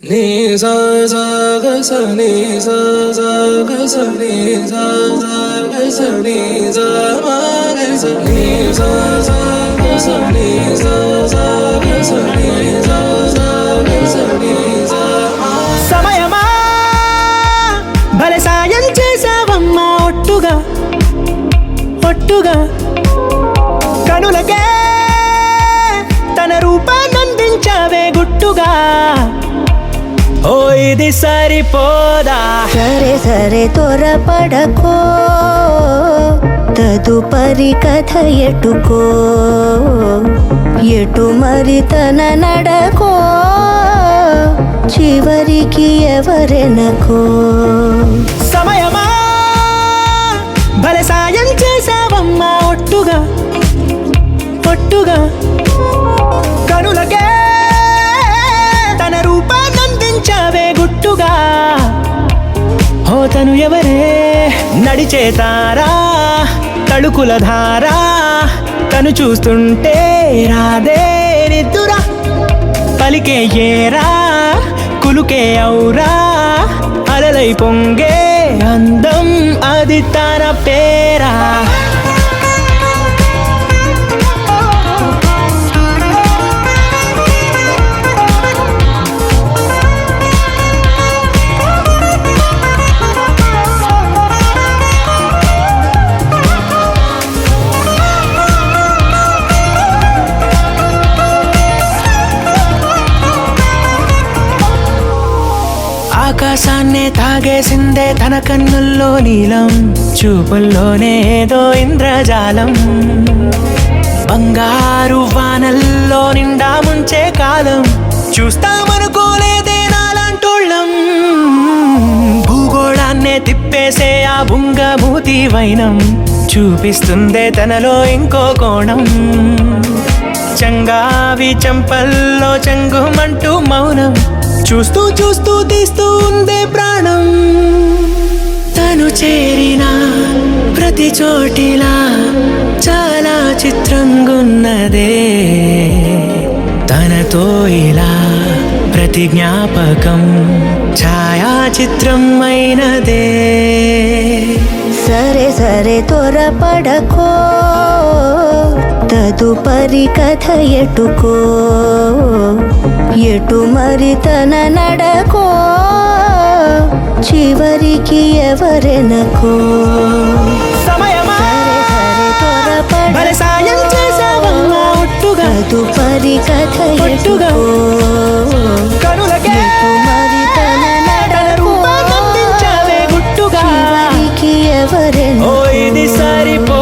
నీ సా సా గ స నీ సా సా గ స నీ సా సా గ స నీ సా మా గ స నీ సా సా గ స నీ సా సా గ స నీ సా సా గ స నీ సా మా. సమయమా భలే సాయం చేసావమ్మా ఒట్టుగా ఒట్టుగా కనులకే తన రూపాన్నందించావే గుట్టుగా. ఓ ఇది సరిపోదా? సరే సరే త్వరపడకో, తదుపరి కథ ఎటుకో, ఎటు మరి తన నడకో, చివరికి ఎవరెనకో. సమయమా భలే సాయం చేసావమ్మా ఒట్టుగా ఒట్టుగా కనులకే తన రూపాన్నందించావే గుట్టుగా. ఓ తను ఎవరే నడిచే తారా తడుకుల ధారా, తను చూస్తుంటే రాదే నిద్దురా, పలికే ఏరా కులుకే ఔరా, అలలై పొంగే అందం అది తన పేరా. ఆకాశాన్నే తాగేసిందే తన కన్నుల్లో నీలం, చూపుల్లోనే ఏదో ఇంద్రజాలం, బంగారు వానల్లో నిండా ముంచే కాలం, చూస్తామనుకోలేదే నాలాంటోళ్ళం. భూగోళాన్నే తిప్పేసే ఆ బుంగమూతి వైనం, చూపిస్తుందే తనలో ఇంకో కోణం, చంగావి చంపల్లో చెంగుమంటూ మౌనం, చూస్తూ చూస్తూ తీస్తూ ఉందే ప్రాణం. తను చేరిన ప్రతి చోటిలా చాలా చిత్రంగున్నదే, తనతో ఇలా ప్రతి జ్ఞాపకం ఛాయాచిత్రం అయినదే. సరే సరే త్వరపడకో, తదుపరి కథ ఎటుకో, ఎటు మరి తన నడకో, చివరికి ఎవరెనకో. సమయమా భలే సాయం చేసావమ్మా ఒట్టుగా తదుపరి కథ ఒట్టుగా ఎటుకో, కనులకే ఎటు మరి తన తన నడకో, రూపాన్నందించావే గుట్టుగా. చివరికి ఓ ఎవరెనకో. ఇది సరిపో